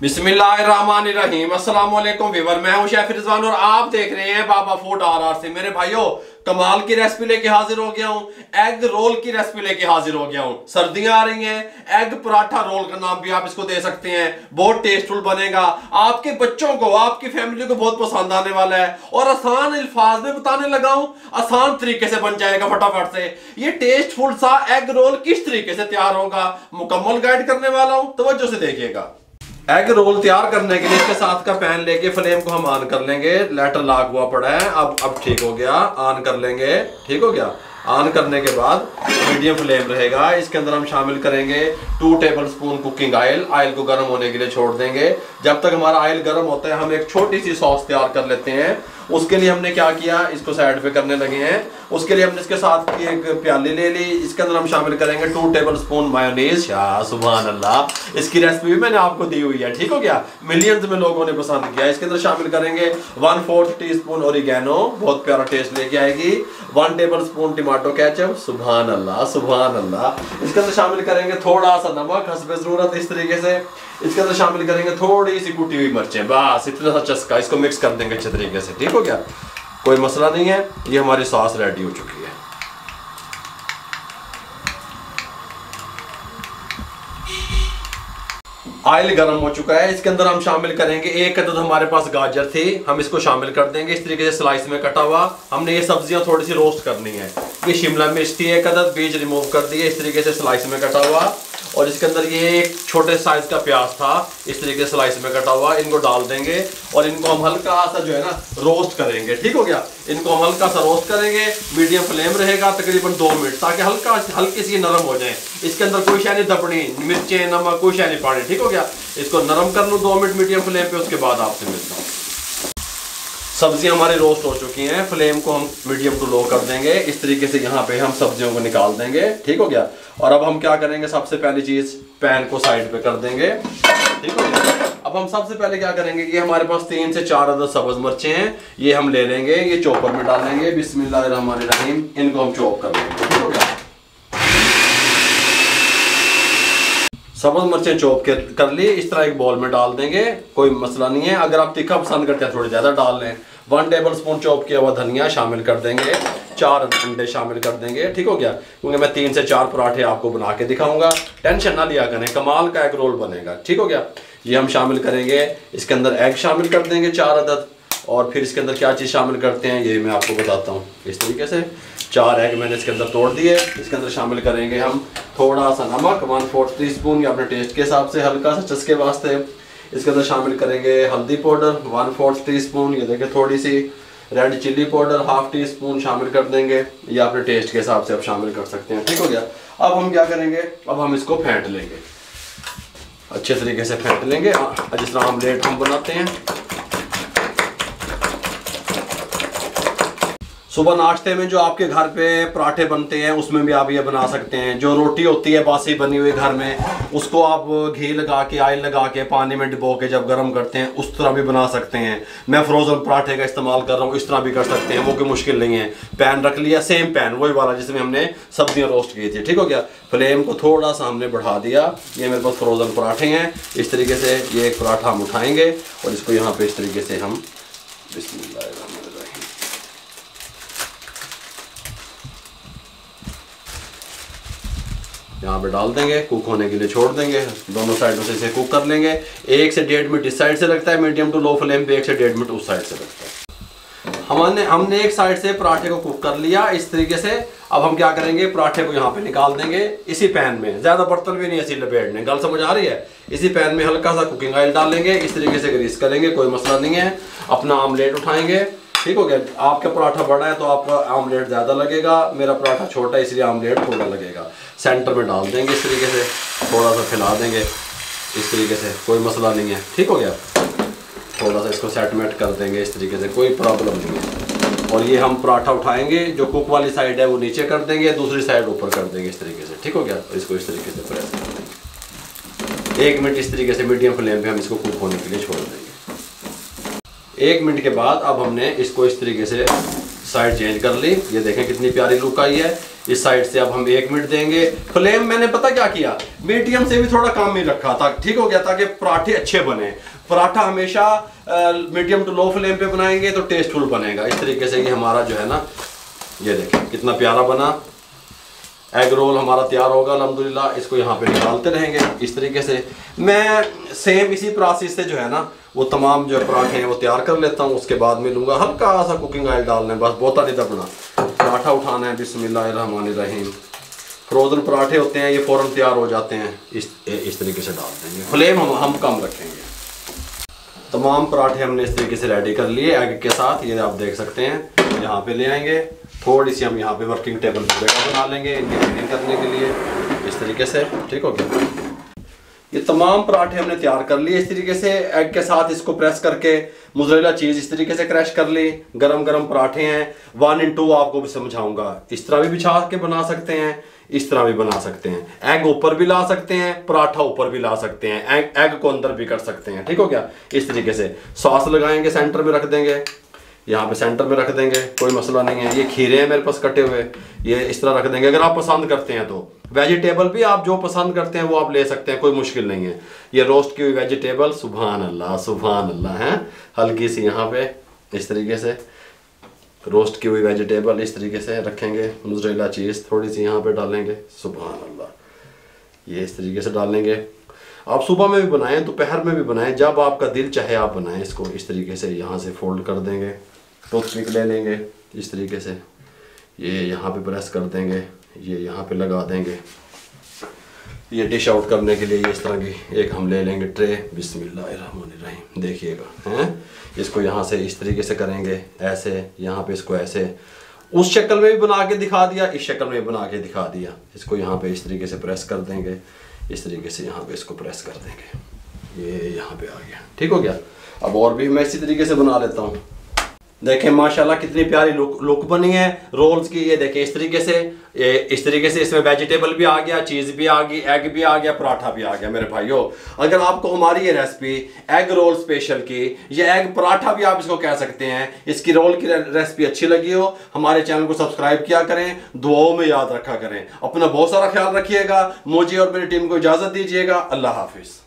बिस्मिल्लाहिर्रहमानिर्रहीम। अस्सलाम वालेकुम व्यूअर, मैं हूं शेफ रिजवान और आप देख रहे हैं बाबा फूड RR से। मेरे भाइयों, कमाल की रेसिपी लेके हाजिर हो गया हूं। एग रोल की रेसिपी लेके हाजिर हो गया हूं। सर्दियां आ रही हैं, एग पराठा रोल का नाम भी आप इसको दे सकते हैं। बहुत टेस्टफुल बनेगा, आपके बच्चों को, आपकी फैमिली को बहुत पसंद आने वाला है और आसान अल्फाज में बताने लगा हूं, आसान तरीके से बन जाएगा फटाफट से। ये टेस्टफुल सा एग रोल किस तरीके से तैयार होगा, मुकम्मल गाइड करने वाला हूं, तवज्जो से देखिएगा। एग रोल तैयार करने के लिए इसके साथ का पैन लेके फ्लेम को हम ऑन कर लेंगे। लेटर लॉक हुआ पड़ा है, अब ठीक हो गया, ऑन कर लेंगे। ठीक हो गया। ऑन करने के बाद मीडियम फ्लेम रहेगा। इसके अंदर हम शामिल करेंगे 2 टेबलस्पून कुकिंग ऑयल। ऑयल को गर्म होने के लिए छोड़ देंगे। जब तक हमारा ऑयल गर्म होता है हम एक छोटी सी सॉस तैयार कर लेते हैं। उसके लिए हमने क्या किया, इसको साइड पे करने लगे हैं। उसके लिए हमने इसके साथ की एक प्याली ले ली। इसके अंदर हम शामिल करेंगे 2 टेबलस्पून मायोनीज। या सुभान अल्लाह, इसकी रेसिपी भी मैंने आपको दी हुई है। ठीक हो गया, मिलियंस में लोगों ने पसंद किया। इसके अंदर शामिल करेंगे 1/4 टीस्पून ओरिगेनो, बहुत प्यारा टेस्ट लेके आएगी। 1 टेबलस्पून टमाटो केचप। सुभान अल्लाह सुभान अल्लाह। इसके अंदर शामिल करेंगे थोड़ा सा नमक हस्बे जरूरत, इस तरीके से। इसके अंदर शामिल करेंगे थोड़ी सी कुटी हुई मिर्चें, बस इतना सा चस्का। इसको मिक्स कर देंगे अच्छे तरीके से। ठीक हो गया, कोई मसला नहीं है। ये हमारी सॉस रेडी हो चुकी है। ऑयल गर्म हो चुका है। इसके अंदर हम शामिल करेंगे 1 अदद, हमारे पास गाजर थी, हम इसको शामिल कर देंगे इस तरीके से स्लाइस में कटा हुआ। हमने ये सब्जियां थोड़ी सी रोस्ट करनी है। ये शिमला मिर्च थी 1 अदद, बीज रिमूव कर दिए, इस तरीके से स्लाइस में कटा हुआ। और इसके अंदर ये एक छोटे साइज का प्याज था, इस तरीके से स्लाइस में कटा हुआ। इनको डाल देंगे और इनको हम हल्का सा जो है ना रोस्ट करेंगे। ठीक हो गया, इनको हम हल्का सा रोस्ट करेंगे। मीडियम फ्लेम रहेगा तकरीबन 2 मिनट, ताकि हल्की सी नरम हो जाए। इसके अंदर कोई शै नहीं दबनी, मिर्चें नमक कोई शै नहीं पानी। ठीक हो गया, इसको नरम कर लूँ 2 मिनट मीडियम फ्लेम पे, उसके बाद आपसे मिलता हूँ। सब्जियां हमारी रोस्ट हो चुकी हैं। फ्लेम को हम मीडियम टू लो कर देंगे। इस तरीके से यहाँ पे हम सब्जियों को निकाल देंगे। ठीक हो गया, और अब हम क्या करेंगे, सबसे पहली चीज पैन को साइड पे कर देंगे। ठीक हो गया, अब हम सबसे पहले क्या करेंगे, ये हमारे पास 3 से 4 अदद सब्ज मिर्चें हैं, ये हम ले लेंगे, ये चॉपर में डालेंगे। बिस्मिल्लाहिर्रहमानिर्रहीम, इनको हम चॉप कर लेंगे। ठीक हो गया, सब्ज मिर्चें चॉप कर ली, इस तरह एक बॉल में डाल देंगे, कोई मसला नहीं है। अगर आप तीखा पसंद करते हैं थोड़ी ज़्यादा डाल लें। 1 टेबलस्पून चॉप किया हुआ धनिया शामिल कर देंगे। 4 अंडे शामिल कर देंगे। ठीक हो गया, क्योंकि मैं 3 से 4 पराठे आपको बना के दिखाऊंगा, टेंशन ना लिया करें, कमाल का एग रोल बनेगा। ठीक हो गया, ये हम शामिल करेंगे। इसके अंदर एग शामिल कर देंगे 4 अदद। और फिर इसके अंदर क्या चीज़ शामिल करते हैं ये मैं आपको बताता हूँ। इस तरीके से 4 एग मैंने इसके अंदर तोड़ दिए। इसके अंदर शामिल करेंगे हम थोड़ा सा नमक 1/4 टीस्पून, या अपने टेस्ट के हिसाब से हल्का सा चस्के वास्ते। इसके अंदर शामिल करेंगे हल्दी पाउडर 1/4 टीस्पून, ये देखिए थोड़ी सी रेड चिल्ली पाउडर 1/2 टीस्पून शामिल कर देंगे, या अपने टेस्ट के हिसाब से आप शामिल कर सकते हैं। ठीक हो गया, अब हम क्या करेंगे, अब हम इसको फेंट लेंगे, अच्छे तरीके से फेंट लेंगे, जिस तरह ऑमलेट हम बनाते हैं। सुबह नाश्ते में जो आपके घर पे पराठे बनते हैं उसमें भी आप ये बना सकते हैं। जो रोटी होती है बासी बनी हुई घर में, उसको आप घी लगा के ऑयल लगा के पानी में डुबो के जब गर्म करते हैं उस तरह भी बना सकते हैं। मैं फ्रोजन पराठे का इस्तेमाल कर रहा हूँ, इस तरह भी कर सकते हैं, वो कोई मुश्किल नहीं है। पैन रख लिया, सेम पैन वही वाला जिसमें हमने सब्जियाँ रोस्ट की थी। ठीक हो गया, फ्लेम को थोड़ा सा हमने बढ़ा दिया। ये मेरे पास फ्रोजन पराठे हैं। इस तरीके से ये एक पराठा हम उठाएंगे और इसको यहाँ पे इस तरीके से हम बिस्मिल्लाहिर्रहमानिर्रहीम यहाँ पे डाल देंगे, कुक होने के लिए छोड़ देंगे। दोनों साइडों से इसे कुक कर लेंगे। 1 से 1.5 मिनट इस साइड से लगता है मीडियम टू लो फ्लेम पे, 1 से 1.5 मिनट उस साइड से लगता है। हमने एक साइड से पराठे को कुक कर लिया इस तरीके से। अब हम क्या करेंगे, पराठे को यहाँ पे निकाल देंगे इसी पैन में, ज्यादा बर्तन भी नहीं ऐसी लपेटने, गल समझ आ रही है। इसी पैन में हल्का सा कुकिंग ऑयल डालेंगे, इस तरीके से ग्रीस करेंगे, कोई मसला नहीं है। अपना ऑमलेट उठाएंगे। ठीक हो गया, आपका पराठा बड़ा है तो आपका ऑमलेट ज़्यादा लगेगा, मेरा पराठा छोटा है इसलिए ऑमलेट थोड़ा लगेगा। सेंटर में डाल देंगे इस तरीके से, थोड़ा सा फैला देंगे इस तरीके से, कोई मसला नहीं है। ठीक हो गया, थोड़ा सा इसको सेटमेंट कर देंगे इस तरीके से, कोई प्रॉब्लम नहीं है। और ये हम पराठा उठाएंगे, जो कुक वाली साइड है वो नीचे कर देंगे, दूसरी साइड ऊपर कर देंगे इस तरीके से। ठीक हो गया, इसको इस तरीके से प्रेस कर देंगे। 1 मिनट इस तरीके से मीडियम फ्लेम पे हम इसको कुक होने के लिए छोड़ देंगे। 1 मिनट के बाद अब हमने इसको इस तरीके से साइड चेंज कर ली। ये देखें कितनी प्यारी लुक आई है। इस साइड से अब हम 1 मिनट देंगे। फ्लेम मैंने पता क्या किया, मीडियम से भी थोड़ा कम ही रखा था, ठीक हो गया, ताकि पराठे अच्छे बने। पराठा हमेशा मीडियम टू लो फ्लेम पे बनाएंगे तो टेस्टफुल बनेगा। इस तरीके से ये हमारा जो है ना, ये देखें कितना प्यारा बना। एग रोल हमारा तैयार होगा अल्हम्दुलिल्लाह। इसको यहाँ पे निकालते रहेंगे इस तरीके से। मैं सेम इसी प्रोसेस से जो है ना वो तमाम जो पराठे हैं वो तैयार कर लेता हूँ। उसके बाद में लूँगा हल्का सा कुकिंग ऑयल डालना है, बस बहुत नहीं दबना। पराठा उठाना है, बिस्मिल्लाहिर्रहमानिर्रहीम। फ्रोज़न पराठे होते हैं ये फ़ौरन तैयार हो जाते हैं। इस तरीके से डाल देंगे। फ्लेम हम कम रखेंगे। तमाम पराठे हमने इस तरीके से रेडी कर लिए एग के साथ। ये आप देख सकते हैं, यहाँ पे ले आएंगे। थोड़ी सी हम यहाँ पे वर्किंग टेबल पर जगह बना लेंगे इनकी क्लीनिंग करने के लिए, इस तरीके से, ठीक हो गया। ये तमाम पराठे हमने तैयार कर लिए इस तरीके से एग के साथ। इसको प्रेस करके मोज़रेला चीज़ इस तरीके से क्रश कर ली। गरम गरम पराठे हैं। 1 in 2 आपको भी समझाऊंगा। इस तरह भी बिछा के बना सकते हैं, इस तरह भी बना सकते हैं। एग ऊपर भी ला सकते हैं, पराठा ऊपर भी ला सकते हैं, एग को अंदर भी कर सकते हैं, ठीक हो गया। इस तरीके से सॉस लगाएंगे, सेंटर में रख देंगे, यहाँ पे सेंटर में रख देंगे, कोई मसला नहीं है। ये खीरे हैं मेरे पास कटे हुए, ये इस तरह रख देंगे। अगर आप पसंद करते हैं तो वेजिटेबल भी आप जो पसंद करते हैं वो आप ले सकते हैं, कोई मुश्किल नहीं है। ये रोस्ट की हुई वेजिटेबल, सुभान अल्लाह है। हल्की सी यहाँ पे इस तरीके से रोस्ट की हुई वेजिटेबल इस तरीके से रखेंगे। मोज़रेला चीज़ थोड़ी सी यहाँ पे डालेंगे, सुभान अल्लाह। ये इस तरीके से डालेंगे। आप सुबह में भी बनाएं, दोपहर में भी बनाएं, जब आपका दिल चाहे आप बनाएं। इसको इस तरीके से यहाँ से फोल्ड कर देंगे, टूथपिक ले लेंगे इस तरीके से, ये यहाँ पे प्रेस कर देंगे, ये यहाँ पे लगा देंगे। ये डिश आउट करने के लिए इस तरह की एक हम ले लेंगे ट्रे, बिस्मिल्लाहिर्रहमानिर्रहीम। देखिएगा हैं, इसको यहाँ से इस तरीके से करेंगे, ऐसे यहाँ पे इसको ऐसे। उस शक्ल में भी बना के दिखा दिया, इस शक्ल में बना के दिखा दिया। इसको यहाँ पे इस तरीके से प्रेस कर देंगे, इस तरीके से यहाँ पे इसको प्रेस कर देंगे। ये यहाँ पे आ गया, ठीक हो गया। अब और भी मैं इसी तरीके से बना लेता हूँ। देखें माशाल्लाह कितनी प्यारी लुक बनी है रोल्स की। ये देखें इस तरीके से इसमें वेजिटेबल भी आ गया, चीज़ भी आ गई, एग भी आ गया, पराठा भी आ गया। मेरे भाइयों, अगर आपको हमारी ये रेसिपी एग रोल स्पेशल की, ये एग पराठा भी आप इसको कह सकते हैं, इसकी रोल की रेसिपी अच्छी लगी हो, हमारे चैनल को सब्सक्राइब किया करें, दुआओं में याद रखा करें। अपना बहुत सारा ख्याल रखिएगा। मुझे और मेरी टीम को इजाज़त दीजिएगा। अल्लाह हाफिज़।